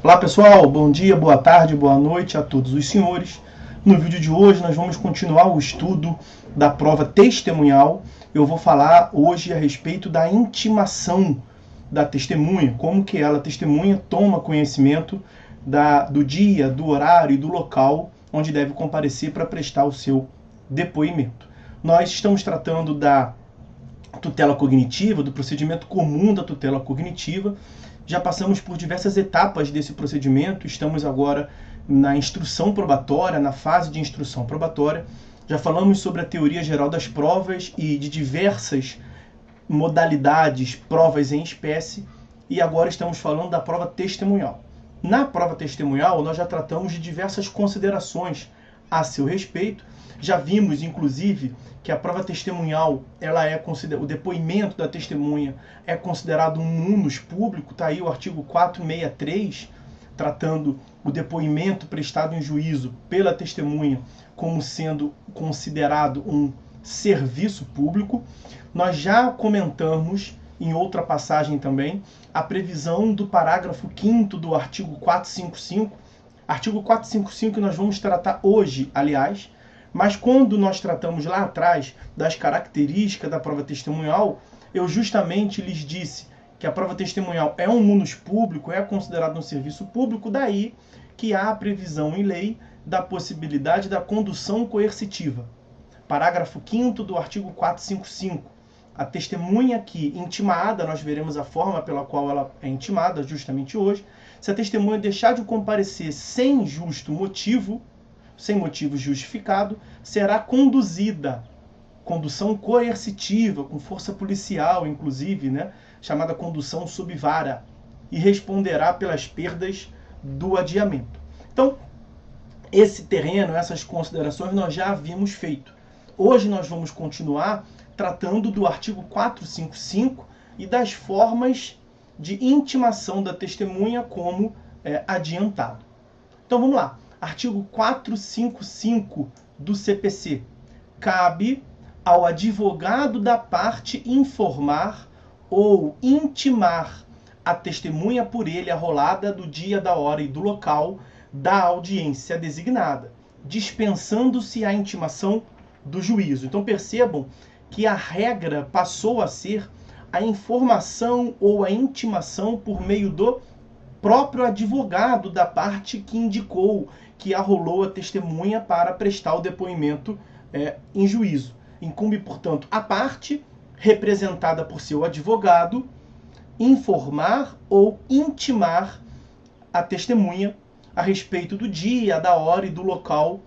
Olá pessoal, bom dia, boa tarde, boa noite a todos os senhores. No vídeo de hoje nós vamos continuar o estudo da prova testemunhal. Eu vou falar hoje a respeito da intimação da testemunha, como que ela, testemunha, toma conhecimento do dia, do horário e do local onde deve comparecer para prestar o seu depoimento. Nós estamos tratando da tutela cognitiva, do procedimento comum da tutela cognitiva. Já passamos por diversas etapas desse procedimento, estamos agora na instrução probatória, na fase de instrução probatória. Já falamos sobre a teoria geral das provas e de diversas modalidades, provas em espécie, e agora estamos falando da prova testemunhal. Na prova testemunhal, nós já tratamos de diversas considerações a seu respeito. Já vimos, inclusive, que a prova testemunhal, o depoimento da testemunha é considerado um munus público. Está aí o artigo 463, tratando o depoimento prestado em juízo pela testemunha como sendo considerado um serviço público. Nós já comentamos, em outra passagem também, a previsão do parágrafo 5º do artigo 455. Artigo 455 que nós vamos tratar hoje, aliás, mas quando nós tratamos lá atrás das características da prova testemunhal, eu justamente lhes disse que a prova testemunhal é um munus público, é considerado um serviço público, daí que há a previsão em lei da possibilidade da condução coercitiva. Parágrafo 5º do artigo 455. A testemunha que intimada, nós veremos a forma pela qual ela é intimada justamente hoje, se a testemunha deixar de comparecer sem justo motivo, sem motivo justificado, será conduzida, condução coercitiva, com força policial, inclusive, chamada condução sob vara, e responderá pelas perdas do adiamento. Então, esse terreno, essas considerações nós já havíamos feito. Hoje nós vamos continuar tratando do artigo 455 e das formas de intimação da testemunha como adiantado. Então vamos lá. Artigo 455 do CPC. Cabe ao advogado da parte informar ou intimar a testemunha por ele arrolada do dia, da hora e do local da audiência designada, dispensando-se a intimação do juízo. Então percebam que a regra passou a ser a informação ou a intimação por meio do próprio advogado da parte que indicou, que arrolou a testemunha para prestar o depoimento em juízo. Incumbe, portanto, a parte, representada por seu advogado, informar ou intimar a testemunha a respeito do dia, da hora e do local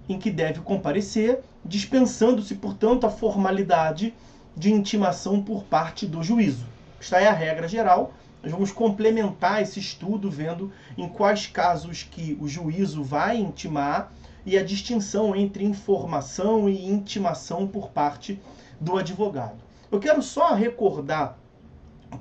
em que deve comparecer, dispensando-se, portanto, a formalidade de intimação por parte do juízo. Esta é a regra geral. Nós vamos complementar esse estudo vendo em quais casos que o juízo vai intimar e a distinção entre informação e intimação por parte do advogado. Eu quero só recordar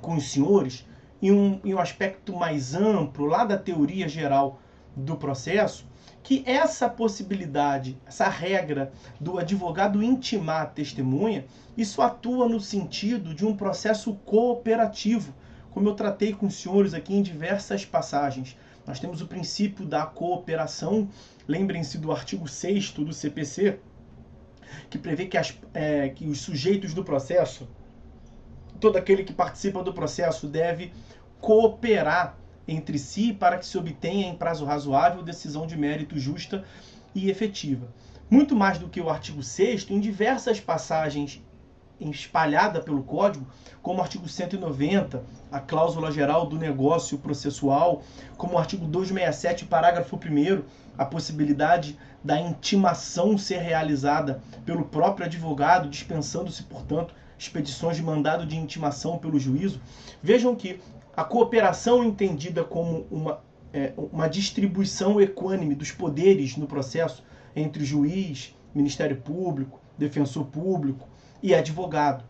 com os senhores, em um aspecto mais amplo, lá da teoria geral do processo, que essa possibilidade, essa regra do advogado intimar a testemunha, isso atua no sentido de um processo cooperativo, como eu tratei com os senhores aqui em diversas passagens. Nós temos o princípio da cooperação, lembrem-se do artigo 6º do CPC, que prevê que os sujeitos do processo, todo aquele que participa do processo deve cooperar entre si para que se obtenha em prazo razoável decisão de mérito justa e efetiva. Muito mais do que o artigo 6º, em diversas passagens espalhada pelo Código, como o artigo 190, a cláusula geral do negócio processual, como o artigo 267, parágrafo 1º, a possibilidade da intimação ser realizada pelo próprio advogado, dispensando-se, portanto, expedições de mandado de intimação pelo juízo. Vejam que a cooperação entendida como uma distribuição equânime dos poderes no processo entre juiz, Ministério Público, defensor público e advogado.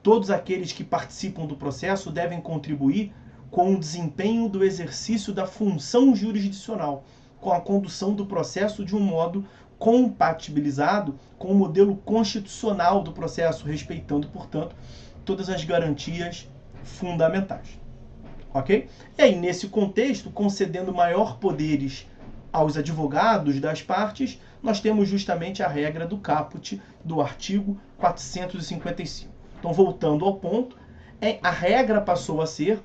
Todos aqueles que participam do processo devem contribuir com o desempenho do exercício da função jurisdicional, com a condução do processo de um modo compatibilizado com o modelo constitucional do processo, respeitando, portanto, todas as garantias fundamentais. ok? E aí, nesse contexto, concedendo maior poderes aos advogados das partes, nós temos justamente a regra do caput do artigo 455. Então, voltando ao ponto, a regra passou a ser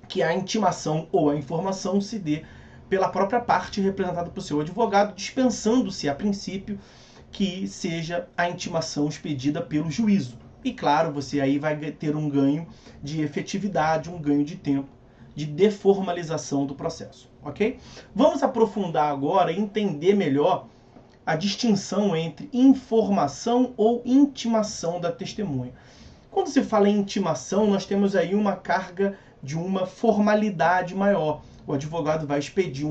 que a intimação ou a informação se dê pela própria parte representada por seu advogado, dispensando-se, a princípio, que seja a intimação expedida pelo juízo. E claro, você aí vai ter um ganho de efetividade, um ganho de tempo, de deformalização do processo, ok? Vamos aprofundar agora e entender melhor a distinção entre informação ou intimação da testemunha. Quando se fala em intimação, nós temos aí uma carga de uma formalidade maior. O advogado vai expedir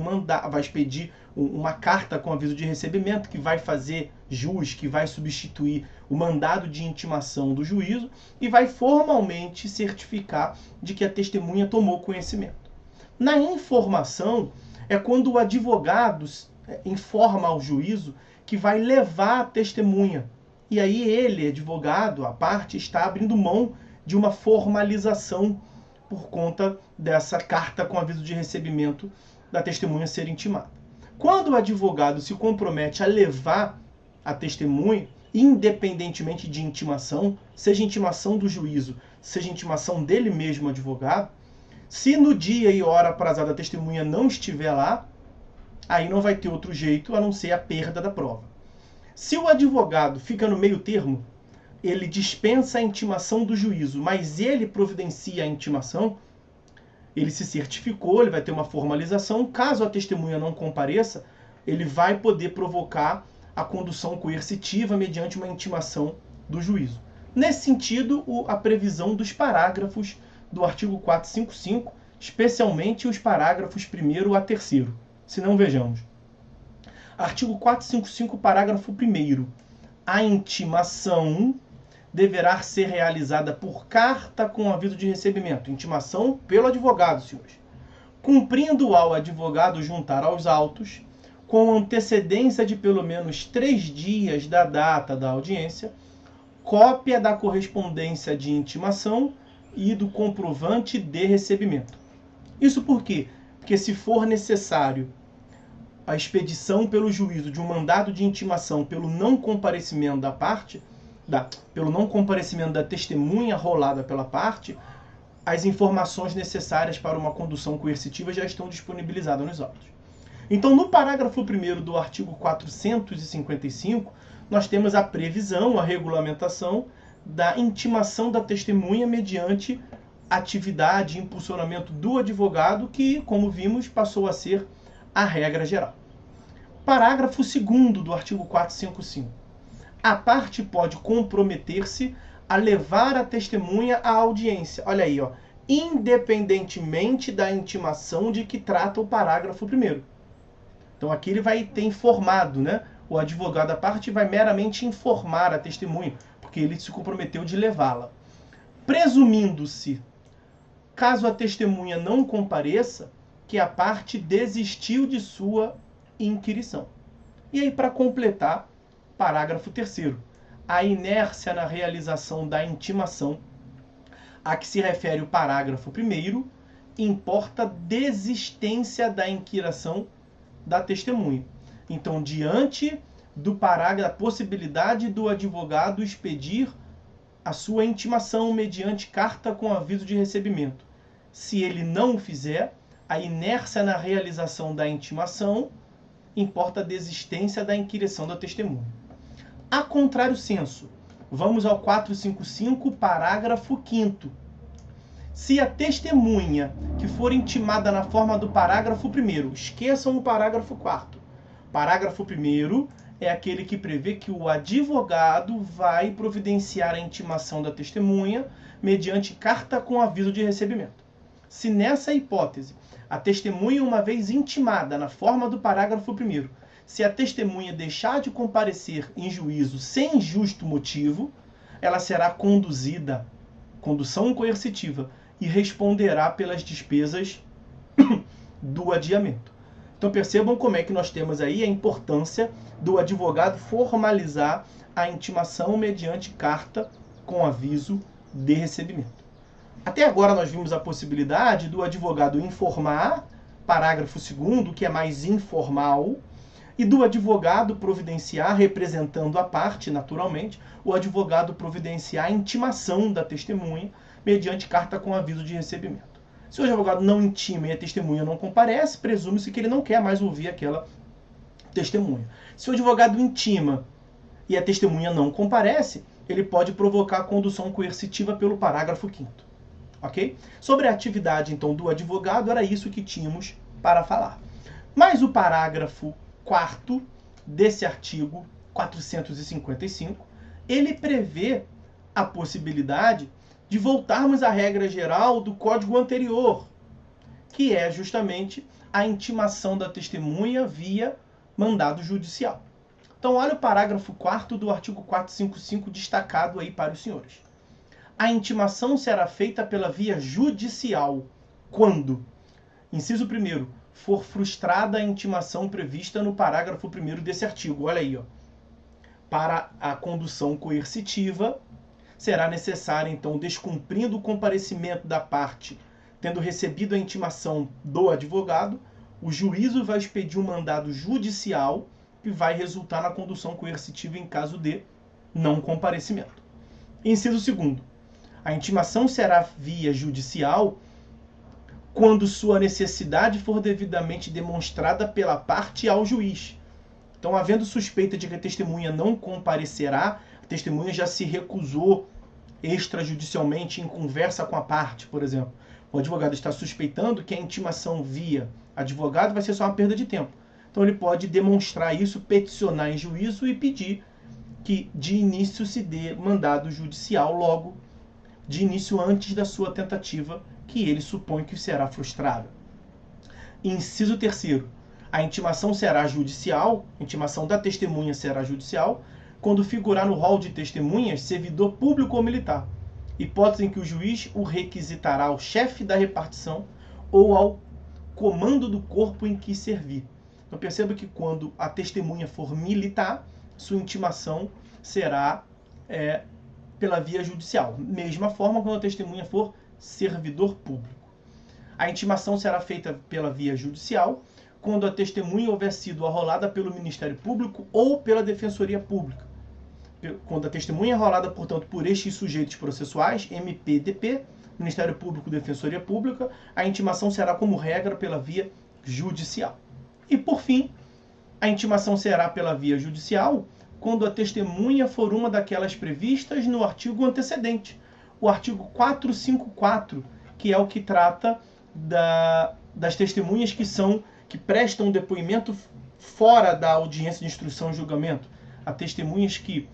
uma carta com aviso de recebimento que vai fazer jus, que vai substituir o mandado de intimação do juízo e vai formalmente certificar de que a testemunha tomou conhecimento. Na informação, é quando o advogado informa ao juízo que vai levar a testemunha. E aí ele, advogado, a parte, está abrindo mão de uma formalização por conta dessa carta com aviso de recebimento da testemunha ser intimada. Quando o advogado se compromete a levar a testemunha, independentemente de intimação, seja intimação do juízo, seja intimação dele mesmo, advogado, se no dia e hora aprazada a testemunha não estiver lá, aí não vai ter outro jeito a não ser a perda da prova. Se o advogado fica no meio termo, ele dispensa a intimação do juízo, mas ele providencia a intimação, ele se certificou, ele vai ter uma formalização. Caso a testemunha não compareça, ele vai poder provocar a condução coercitiva mediante uma intimação do juízo. Nesse sentido, a previsão dos parágrafos do artigo 455, especialmente os parágrafos 1º a 3º. Se não, vejamos. Artigo 455, parágrafo 1º. A intimação deverá ser realizada por carta com aviso de recebimento. Intimação pelo advogado, senhores. Cumprindo ao advogado juntar aos autos, com antecedência de pelo menos 3 dias da data da audiência, cópia da correspondência de intimação e do comprovante de recebimento. Isso por quê? Porque se for necessário a expedição pelo juízo de um mandado de intimação pelo não comparecimento da parte, pelo não comparecimento da testemunha rolada pela parte, as informações necessárias para uma condução coercitiva já estão disponibilizadas nos autos. Então, no parágrafo 1º do artigo 455, nós temos a previsão, a regulamentação da intimação da testemunha mediante atividade e impulsionamento do advogado, que, como vimos, passou a ser a regra geral. Parágrafo 2º do artigo 455. A parte pode comprometer-se a levar a testemunha à audiência. Olha aí, ó, independentemente da intimação de que trata o parágrafo 1º. Então aqui ele vai ter informado, né? O advogado da parte vai meramente informar a testemunha, porque ele se comprometeu de levá-la. Presumindo-se, caso a testemunha não compareça, que a parte desistiu de sua inquirição. E aí, para completar, parágrafo 3º. A inércia na realização da intimação, a que se refere o parágrafo 1º, importa desistência da inquirição da testemunha. Então, diante da possibilidade do advogado expedir a sua intimação mediante carta com aviso de recebimento, se ele não o fizer, a inércia na realização da intimação importa a desistência da inquirição da testemunha. A contrário senso, vamos ao 455, parágrafo 5º. Se a testemunha que for intimada na forma do parágrafo 1º, esqueçam o parágrafo 4º. Parágrafo 1º é aquele que prevê que o advogado vai providenciar a intimação da testemunha mediante carta com aviso de recebimento. Se nessa hipótese, a testemunha, uma vez intimada na forma do parágrafo 1º, se a testemunha deixar de comparecer em juízo sem justo motivo, ela será conduzida, condução coercitiva, e responderá pelas despesas do adiamento. Então percebam como é que nós temos aí a importância do advogado formalizar a intimação mediante carta com aviso de recebimento. Até agora nós vimos a possibilidade do advogado informar, parágrafo 2º, que é mais informal, e do advogado providenciar, representando a parte, naturalmente, o advogado providenciar a intimação da testemunha mediante carta com aviso de recebimento. Se o advogado não intima e a testemunha não comparece, presume-se que ele não quer mais ouvir aquela testemunha. Se o advogado intima e a testemunha não comparece, ele pode provocar a condução coercitiva pelo parágrafo 5º. Ok? Sobre a atividade, então, do advogado, era isso que tínhamos para falar. Mas o parágrafo 4º desse artigo 455, ele prevê a possibilidade de voltarmos à regra geral do Código anterior, que é justamente a intimação da testemunha via mandado judicial. Então, olha o parágrafo 4º do artigo 455 destacado aí para os senhores. A intimação será feita pela via judicial quando, inciso 1º, for frustrada a intimação prevista no parágrafo 1º desse artigo. Olha aí, ó. Para a condução coercitiva, será necessário, então, descumprindo o comparecimento da parte, tendo recebido a intimação do advogado, o juízo vai expedir um mandado judicial que vai resultar na condução coercitiva em caso de não comparecimento. Inciso 2º. A intimação será via judicial quando sua necessidade for devidamente demonstrada pela parte ao juiz. Então, havendo suspeita de que a testemunha não comparecerá, a testemunha já se recusou extrajudicialmente em conversa com a parte, por exemplo. O advogado está suspeitando que a intimação via advogado vai ser só uma perda de tempo. Então, ele pode demonstrar isso, peticionar em juízo e pedir que de início se dê mandado judicial logo de início antes da sua tentativa, que ele supõe que será frustrada. Inciso 3º. A intimação será judicial, a intimação da testemunha será judicial, quando figurar no rol de testemunhas servidor público ou militar, hipótese em que o juiz o requisitará ao chefe da repartição ou ao comando do corpo em que servir. Então perceba que quando a testemunha for militar, sua intimação será pela via judicial. Mesma forma quando a testemunha for servidor público. A intimação será feita pela via judicial quando a testemunha houver sido arrolada pelo Ministério Público ou pela Defensoria Pública. Quando a testemunha é arrolada, portanto, por estes sujeitos processuais, MPDP, Ministério Público e Defensoria Pública, a intimação será, como regra, pela via judicial. E, por fim, a intimação será pela via judicial quando a testemunha for uma daquelas previstas no artigo antecedente, o artigo 454, que é o que trata das testemunhas que prestam depoimento fora da audiência de instrução e julgamento. Há testemunhas que,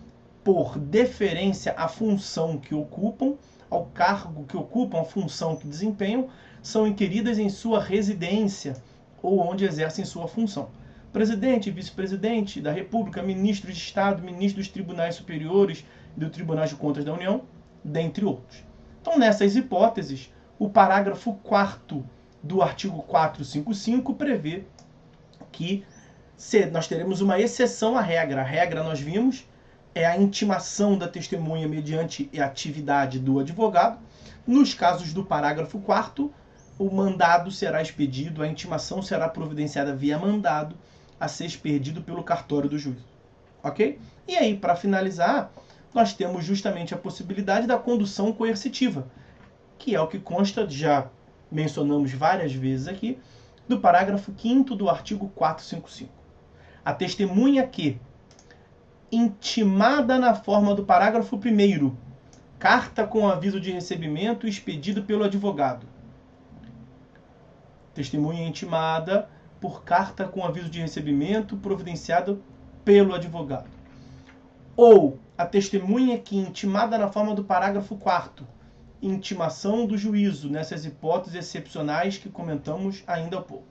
por deferência à função que ocupam, ao cargo que ocupam, à função que desempenham, são inquiridas em sua residência ou onde exercem sua função. Presidente, vice-presidente da República, ministro de Estado, ministro dos Tribunais Superiores e do Tribunal de Contas da União, dentre outros. Então, nessas hipóteses, o parágrafo 4º do artigo 455 prevê que nós teremos uma exceção à regra. A regra, nós vimos, é a intimação da testemunha mediante a atividade do advogado. Nos casos do parágrafo 4º, o mandado será expedido, a intimação será providenciada via mandado a ser expedido pelo cartório do juiz. Ok? E aí, para finalizar, nós temos justamente a possibilidade da condução coercitiva, que é o que consta, já mencionamos várias vezes aqui, do parágrafo 5º do artigo 455. A testemunha que, intimada na forma do parágrafo 1º, carta com aviso de recebimento expedido pelo advogado. Testemunha intimada por carta com aviso de recebimento providenciado pelo advogado. Ou a testemunha que, intimada na forma do parágrafo 4º, intimação do juízo, nessas hipóteses excepcionais que comentamos ainda há pouco.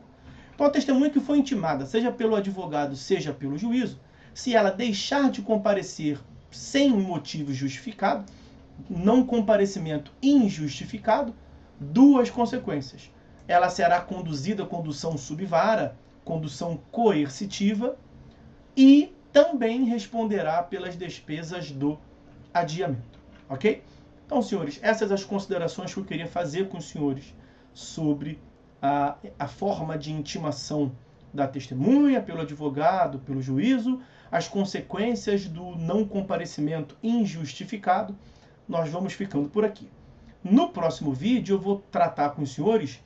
Então, a testemunha que foi intimada, seja pelo advogado, seja pelo juízo, se ela deixar de comparecer sem motivo justificado, não comparecimento injustificado, duas consequências. Ela será conduzida à condução subvara, condução coercitiva, e também responderá pelas despesas do adiamento. Ok? Então, senhores, essas as considerações que eu queria fazer com os senhores sobre a forma de intimação da testemunha, pelo advogado, pelo juízo, as consequências do não comparecimento injustificado. Nós vamos ficando por aqui. No próximo vídeo eu vou tratar com os senhores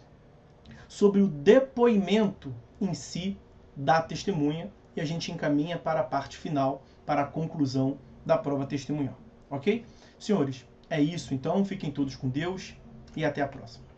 sobre o depoimento em si da testemunha e a gente encaminha para a parte final, para a conclusão da prova testemunhal. Ok? Senhores, é isso então. Fiquem todos com Deus e até a próxima.